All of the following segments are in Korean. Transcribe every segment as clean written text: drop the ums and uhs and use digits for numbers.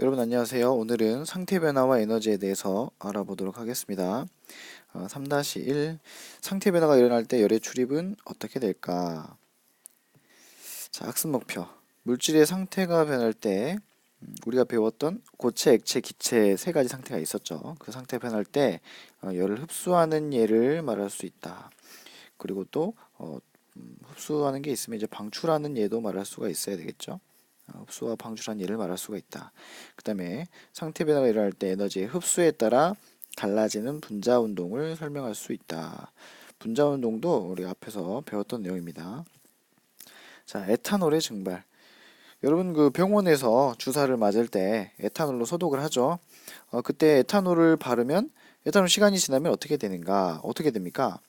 여러분 안녕하세요. 오늘은 상태 변화와 에너지에 대해서 알아보도록 하겠습니다. 3-1 상태 변화가 일어날 때 열의 출입은 어떻게 될까? 자, 학습 목표. 물질의 상태가 변할 때 우리가 배웠던 고체, 액체, 기체 세 가지 상태가 있었죠. 그 상태 변할 때 열을 흡수하는 예를 말할 수 있다. 그리고 또 흡수하는 게 있으면 이제 방출하는 예도 말할 수가 있어야 되겠죠. 흡수와 방출한 예를 말할 수가 있다. 그 다음에 상태 변화가 일어날 때 에너지의 흡수에 따라 달라지는 분자 운동을 설명할 수 있다. 분자 운동도 우리 앞에서 배웠던 내용입니다. 자, 에탄올의 증발. 여러분 그 병원에서 주사를 맞을 때 에탄올로 소독을 하죠. 그때 에탄올을 바르면 에탄올 시간이 지나면 어떻게 되는가? 어떻게 됩니까?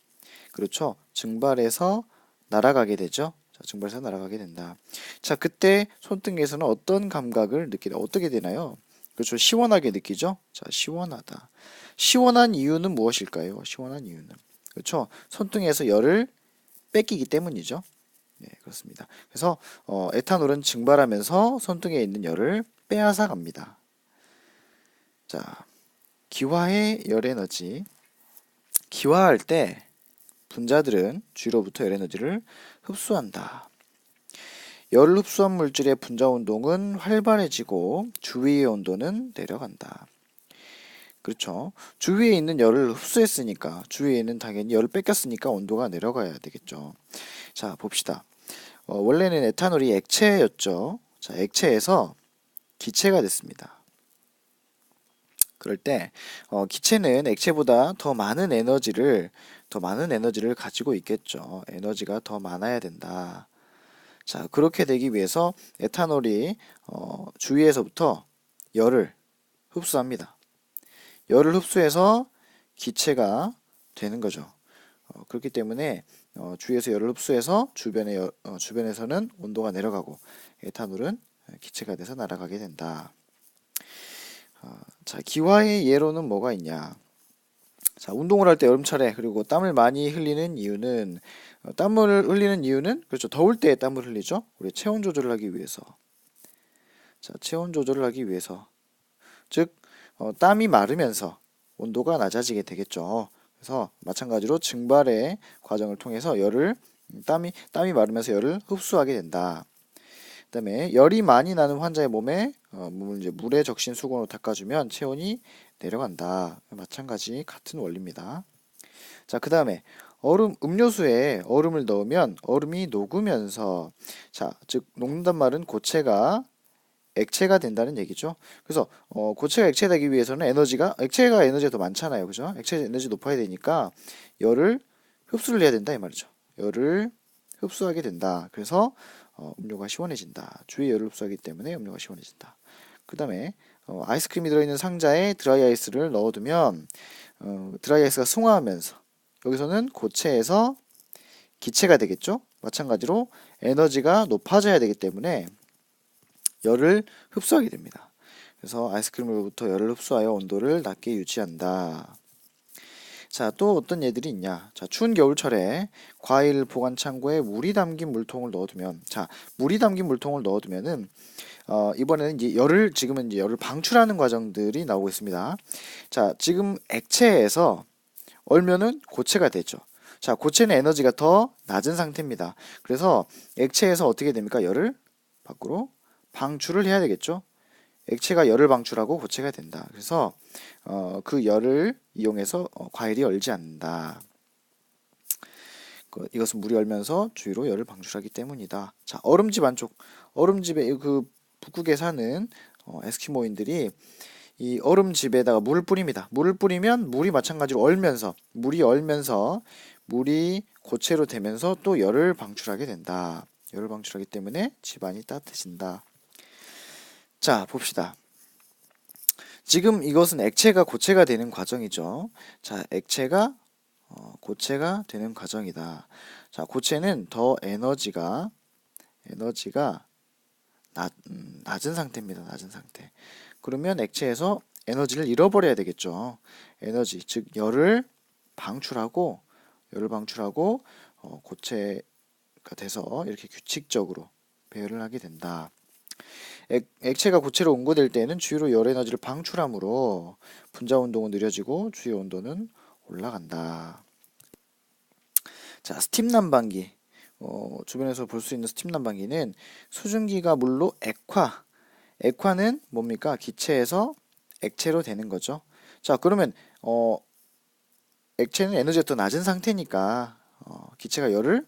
그렇죠. 증발해서 날아가게 되죠. 자, 증발해서 날아가게 된다. 자, 그때 손등에서는 어떤 감각을 느끼다. 어떻게 되나요? 그렇죠. 시원하게 느끼죠. 자, 시원하다. 시원한 이유는 무엇일까요? 시원한 이유는. 그렇죠. 손등에서 열을 뺏기기 때문이죠. 네, 그렇습니다. 그래서 에탄올은 증발하면서 손등에 있는 열을 빼앗아 갑니다. 자, 기화의 열 에너지. 기화할 때 분자들은 주위로부터 열 에너지를 흡수한다. 열 흡수한 물질의 분자 운동은 활발해지고 주위의 온도는 내려간다. 그렇죠. 주위에 있는 열을 흡수했으니까 주위에 있는 당연히 열을 뺏겼으니까 온도가 내려가야 되겠죠. 자, 봅시다. 원래는 에탄올이 액체였죠. 자, 액체에서 기체가 됐습니다. 그럴 때 기체는 액체보다 더 많은 에너지를 가지고 있겠죠. 에너지가 더 많아야 된다. 자, 그렇게 되기 위해서 에탄올이 주위에서부터 열을 흡수합니다. 열을 흡수해서 기체가 되는 거죠. 그렇기 때문에 주위에서 열을 흡수해서 주변에서는 온도가 내려가고 에탄올은 기체가 돼서 날아가게 된다. 자, 기화의 예로는 뭐가 있냐? 자, 운동을 할 때 여름철에 그리고 땀을 많이 흘리는 이유는 땀을 흘리는 이유는 그렇죠. 더울 때 땀을 흘리죠. 우리 체온 조절을 하기 위해서. 자, 체온 조절을 하기 위해서. 즉 땀이 마르면서 온도가 낮아지게 되겠죠. 그래서 마찬가지로 증발의 과정을 통해서 땀이 마르면서 열을 흡수하게 된다. 그다음에 열이 많이 나는 환자의 몸을 이제 물에 적신 수건으로 닦아주면 체온이 내려간다. 마찬가지 같은 원리입니다. 자, 그다음에 음료수에 얼음을 넣으면 얼음이 녹으면서 자, 즉 녹는단 말은 고체가 액체가 된다는 얘기죠. 그래서 고체가 액체가 되기 위해서는 액체가 에너지가 더 많잖아요. 그죠? 액체 에너지 높아야 되니까 열을 흡수를 해야 된다 이 말이죠. 열을 흡수하게 된다. 그래서 음료가 시원해진다. 주위에 열을 흡수하기 때문에 음료가 시원해진다. 그 다음에 아이스크림이 들어있는 상자에 드라이 아이스를 넣어두면 드라이 아이스가 승화하면서 여기서는 고체에서 기체가 되겠죠. 마찬가지로 에너지가 높아져야 되기 때문에 열을 흡수하게 됩니다. 그래서 아이스크림으로부터 열을 흡수하여 온도를 낮게 유지한다. 자, 또 어떤 예들이 있냐? 자, 추운 겨울철에 과일 보관 창고에 물이 담긴 물통을 넣어두면, 자, 물이 담긴 물통을 넣어두면은 이번에는 지금은 이제 열을 방출하는 과정들이 나오고 있습니다. 자, 지금 액체에서 얼면은 고체가 되죠. 자, 고체는 에너지가 더 낮은 상태입니다. 그래서 액체에서 어떻게 됩니까? 열을 밖으로 방출을 해야 되겠죠. 액체가 열을 방출하고 고체가 된다. 그래서 그 열을 이용해서 과일이 얼지 않는다. 이것은 물이 얼면서 주위로 열을 방출하기 때문이다. 자, 얼음집에 그 북극에 사는 에스키모인들이 이 얼음집에다가 물을 뿌립니다. 물을 뿌리면 물이 얼면서 물이 고체로 되면서 또 열을 방출하게 된다. 열을 방출하기 때문에 집안이 따뜻해진다. 자, 봅시다. 지금 이것은 액체가 고체가 되는 과정이죠. 자, 액체가 고체가 되는 과정이다. 자, 고체는 더 에너지가 낮은 상태입니다. 낮은 상태. 그러면 액체에서 에너지를 잃어버려야 되겠죠. 에너지, 즉 열을 방출하고 고체가 돼서 이렇게 규칙적으로 배열을 하게 된다. 액체가 고체로 응고될 때는 주위로 열 에너지를 방출하므로 분자 운동은 느려지고 주위 온도는 올라간다. 자, 스팀 난방기. 주변에서 볼 수 있는 스팀 난방기는 수증기가 물로 액화는 뭡니까? 기체에서 액체로 되는 거죠. 자, 그러면 액체는 에너지가 더 낮은 상태니까 기체가 열을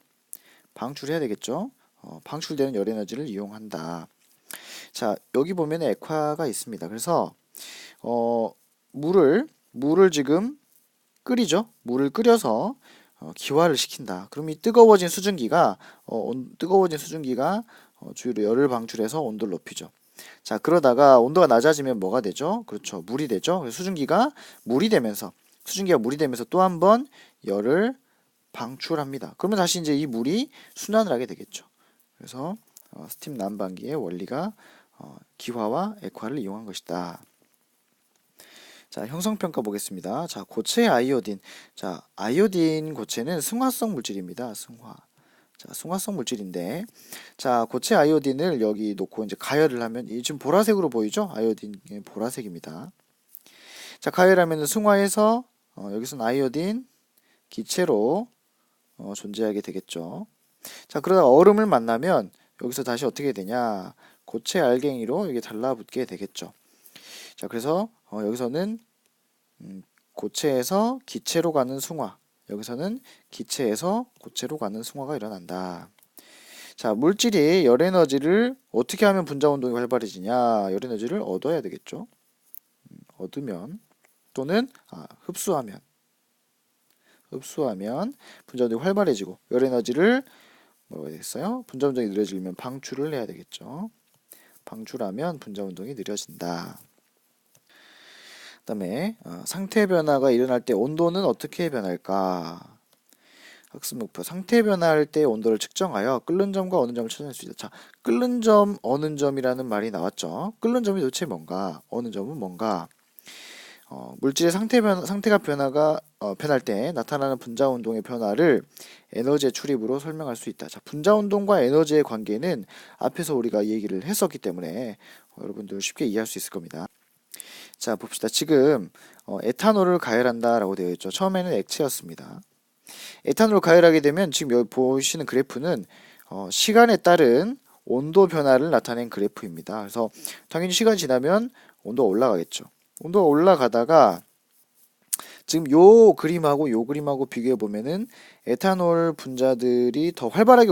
방출해야 되겠죠. 방출되는 열 에너지를 이용한다. 자, 여기 보면 액화가 있습니다. 그래서 물을 지금 끓이죠. 물을 끓여서 기화를 시킨다. 그럼 이 뜨거워진 수증기가 주위로 열을 방출해서 온도를 높이죠. 자, 그러다가 온도가 낮아지면 뭐가 되죠? 그렇죠. 물이 되죠. 그래서 수증기가 물이 되면서 또 한 번 열을 방출합니다. 그러면 다시 이제 이 물이 순환을 하게 되겠죠. 그래서 스팀 난방기의 원리가 기화와 액화를 이용한 것이다. 자, 형성평가 보겠습니다. 자, 고체 아이오딘. 자, 아이오딘 고체는 승화성 물질입니다. 승화성 물질인데, 자, 고체 아이오딘을 여기 놓고 이제 가열을 하면, 이 지금 보라색으로 보이죠? 아이오딘이 보라색입니다. 자, 가열하면 승화해서, 여기서는 아이오딘 기체로 존재하게 되겠죠. 자, 그러다가 얼음을 만나면, 여기서 다시 어떻게 되냐? 고체 알갱이로 이게 달라붙게 되겠죠. 자, 그래서 여기서는 고체에서 기체로 가는 승화, 여기서는 기체에서 고체로 가는 승화가 일어난다. 자, 물질이 열 에너지를 어떻게 하면 분자 운동이 활발해지냐? 열 에너지를 얻어야 되겠죠. 얻으면 또는 흡수하면 분자 운동이 활발해지고 열 에너지를 뭐가 되겠어요? 분자 운동이 느려지면 방출을 해야 되겠죠. 방출하면 분자 운동이 느려진다. 그다음에 상태 변화가 일어날 때 온도는 어떻게 변할까? 학습 목표. 상태 변화할 때 온도를 측정하여 끓는 점과 어는 점을 찾아낼 수 있다. 자, 끓는 점, 어는 점이라는 말이 나왔죠. 끓는 점이 도대체 뭔가? 어는 점은 뭔가? 물질의 상태가 변할 때 나타나는 분자 운동의 변화를 에너지의 출입으로 설명할 수 있다. 자, 분자 운동과 에너지의 관계는 앞에서 우리가 얘기를 했었기 때문에 여러분들 쉽게 이해할 수 있을 겁니다. 자, 봅시다. 지금 에탄올을 가열한다라고 되어 있죠. 처음에는 액체였습니다. 에탄올을 가열하게 되면 지금 여기 보시는 그래프는 시간에 따른 온도 변화를 나타낸 그래프입니다. 그래서 당연히 시간이 지나면 온도가 올라가겠죠. 온도가 올라가다가 지금 요 그림하고 비교해 보면은 에탄올 분자들이 더 활발하게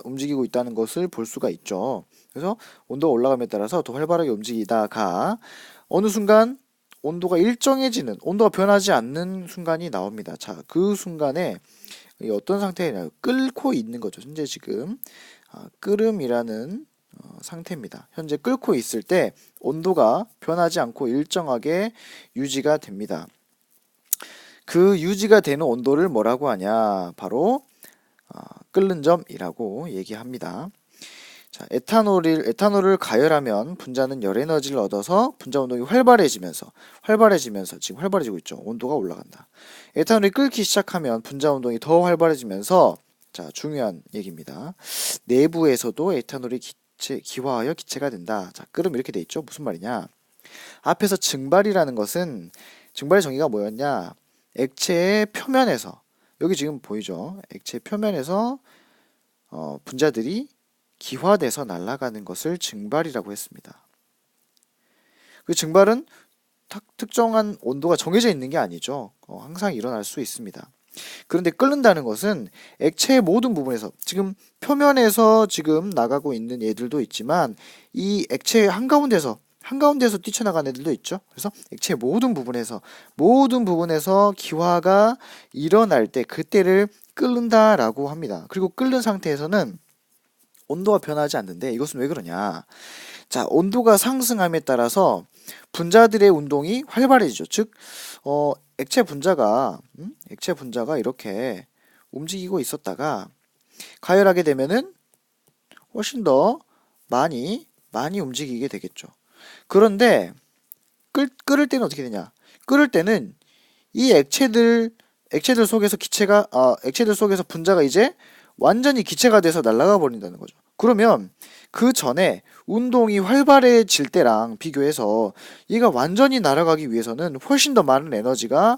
움직이고 있다는 것을 볼 수가 있죠. 그래서 온도가 올라감에 따라서 더 활발하게 움직이다가 어느 순간 온도가 변하지 않는 순간이 나옵니다. 자, 그 순간에 어떤 상태냐? 끓고 있는 거죠. 현재 지금 끓음이라는 상태입니다. 현재 끓고 있을 때 온도가 변하지 않고 일정하게 유지가 됩니다. 그 유지가 되는 온도를 뭐라고 하냐? 바로 끓는 점이라고 얘기합니다. 자, 에탄올을 가열하면 분자는 열 에너지를 얻어서 분자 운동이 활발해지면서 지금 활발해지고 있죠. 온도가 올라간다. 에탄올이 끓기 시작하면 분자 운동이 더 활발해지면서 자, 중요한 얘기입니다. 내부에서도 에탄올이 기화하여 기체가 된다. 자, 끓음 이렇게 돼 있죠. 무슨 말이냐? 앞에서 증발이라는 것은 증발의 정의가 뭐였냐? 액체의 표면에서 여기 지금 보이죠? 액체 표면에서 분자들이 기화돼서 날아가는 것을 증발이라고 했습니다. 그 증발은 특정한 온도가 정해져 있는 게 아니죠. 항상 일어날 수 있습니다. 그런데 끓는다는 것은 액체의 모든 부분에서 지금 표면에서 지금 나가고 있는 애들도 있지만 이 액체의 한가운데서 뛰쳐나가는 애들도 있죠. 그래서 액체의 모든 부분에서 기화가 일어날 때 그때를 끓는다라고 합니다. 그리고 끓는 상태에서는 온도가 변하지 않는데 이것은 왜 그러냐? 자, 온도가 상승함에 따라서 분자들의 운동이 활발해지죠. 즉, 액체 분자가 이렇게 움직이고 있었다가 가열하게 되면은 훨씬 더 많이 움직이게 되겠죠. 그런데 끓을 때는 어떻게 되냐? 끓을 때는 이 액체들 속에서 분자가 이제 완전히 기체가 돼서 날아가 버린다는 거죠. 그러면 그 전에 운동이 활발해질 때랑 비교해서 얘가 완전히 날아가기 위해서는 훨씬 더 많은 에너지가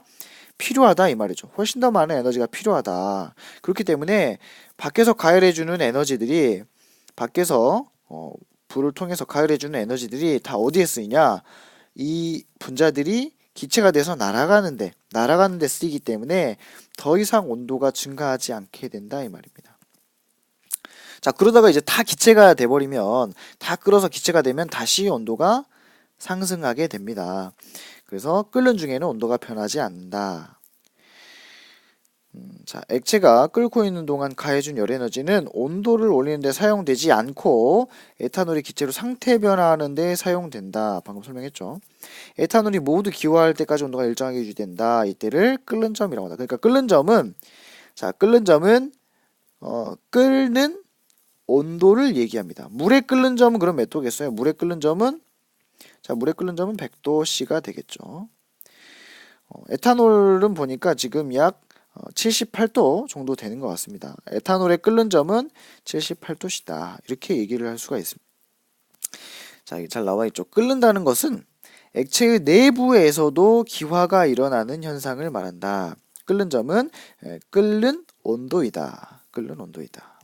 필요하다 이 말이죠. 훨씬 더 많은 에너지가 필요하다. 그렇기 때문에 밖에서 가열해주는 에너지들이 밖에서 불을 통해서 가열해주는 에너지들이 다 어디에 쓰이냐? 이 분자들이 기체가 돼서 날아가는데 쓰이기 때문에 더 이상 온도가 증가하지 않게 된다 이 말입니다. 자, 그러다가 이제 다 기체가 돼버리면 다 끓어서 기체가 되면 다시 온도가 상승하게 됩니다. 그래서 끓는 중에는 온도가 변하지 않는다. 자, 액체가 끓고 있는 동안 가해준 열 에너지는 온도를 올리는 데 사용되지 않고 에탄올이 기체로 상태 변화하는 데 사용된다. 방금 설명했죠. 에탄올이 모두 기화할 때까지 온도가 일정하게 유지된다. 이때를 끓는 점이라고 한다. 그러니까 끓는 점은 끓는 온도를 얘기합니다. 물에 끓는 점은 그럼 몇 도겠어요? 물에 끓는 점은 100도씨가 되겠죠. 에탄올은 보니까 지금 약 78도 정도 되는 것 같습니다. 에탄올의 끓는 점은 78도시다. 이렇게 얘기를 할 수가 있습니다. 자, 이게 잘 나와 있죠. 끓는다는 것은 액체의 내부에서도 기화가 일어나는 현상을 말한다. 끓는 점은 끓는 온도이다. 끓는 온도이다.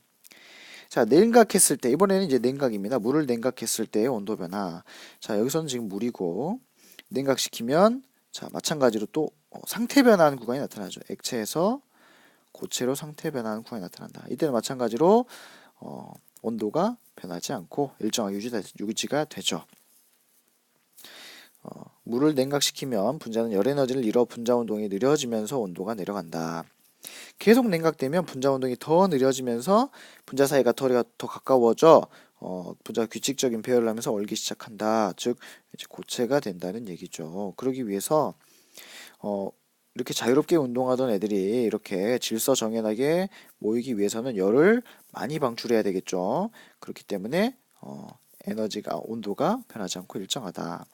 자, 냉각했을 때, 이번에는 이제 냉각입니다. 물을 냉각했을 때의 온도 변화. 자, 여기서는 지금 물이고, 냉각시키면, 자, 마찬가지로 또 상태 변화하는 구간이 나타나죠. 액체에서 고체로 상태 변화하는 구간이 나타난다. 이때는 마찬가지로 온도가 변하지 않고 일정하게 유지가 되죠. 물을 냉각시키면 분자는 열 에너지를 잃어 분자 운동이 느려지면서 온도가 내려간다. 계속 냉각되면 분자 운동이 더 느려지면서 분자 사이가 더 가까워져 분자가 규칙적인 배열을 하면서 얼기 시작한다. 즉 이제 고체가 된다는 얘기죠. 그러기 위해서 이렇게 자유롭게 운동하던 애들이 이렇게 질서정연하게 모이기 위해서는 열을 많이 방출해야 되겠죠. 그렇기 때문에 온도가 변하지 않고 일정하다.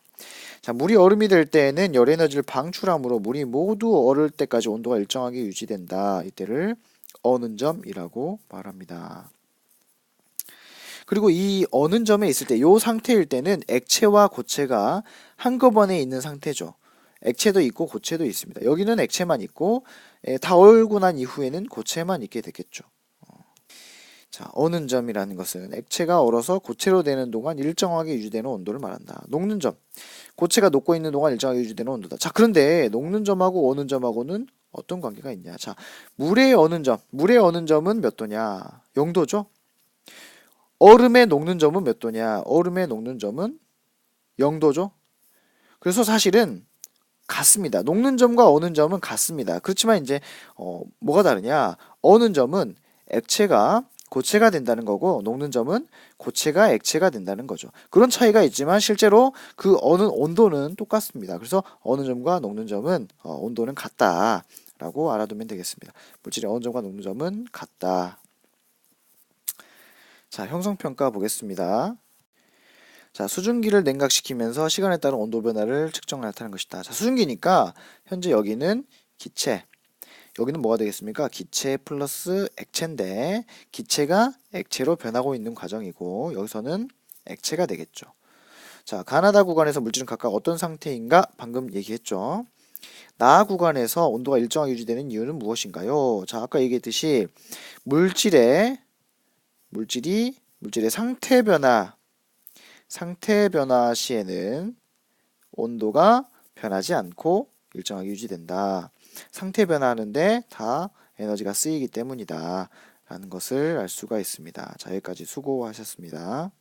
자, 물이 얼음이 될 때에는 열 에너지를 방출함으로 물이 모두 얼을 때까지 온도가 일정하게 유지된다. 이때를 어는 점이라고 말합니다. 그리고 이 어는 점에 있을 때, 이 상태일 때는 액체와 고체가 한꺼번에 있는 상태죠. 액체도 있고 고체도 있습니다. 여기는 액체만 있고 다 얼고 난 이후에는 고체만 있게 되겠죠. 자, 어는 점이라는 것은 액체가 얼어서 고체로 되는 동안 일정하게 유지되는 온도를 말한다. 녹는 점, 고체가 녹고 있는 동안 일정하게 유지되는 온도다. 자, 그런데 녹는 점하고 어는 점하고는 어떤 관계가 있냐? 자, 물의 어는 점은 몇 도냐? 0도죠. 얼음의 녹는 점은 몇 도냐? 얼음의 녹는 점은 0도죠. 그래서 사실은 같습니다. 녹는 점과 어는 점은 같습니다. 그렇지만 이제 뭐가 다르냐? 어는 점은 액체가 고체가 된다는 거고 녹는 점은 고체가 액체가 된다는 거죠. 그런 차이가 있지만 실제로 그 어는 온도는 똑같습니다. 그래서 어는 점과 녹는 점은 온도는 같다라고 알아두면 되겠습니다. 물질의 어는 점과 녹는 점은 같다. 자, 형성평가 보겠습니다. 자, 수증기를 냉각시키면서 시간에 따른 온도 변화를 측정 나타낸 것이다. 자, 수증기니까 현재 여기는 기체, 여기는 뭐가 되겠습니까? 기체 플러스 액체인데 기체가 액체로 변하고 있는 과정이고 여기서는 액체가 되겠죠. 자, 가나다 구간에서 물질은 각각 어떤 상태인가? 방금 얘기했죠. 나 구간에서 온도가 일정하게 유지되는 이유는 무엇인가요? 자, 아까 얘기했듯이 물질의 상태 변화 시에는 온도가 변하지 않고 일정하게 유지된다. 상태 변화하는데 다 에너지가 쓰이기 때문이다 라는 것을 알 수가 있습니다. 자, 여기까지 수고하셨습니다.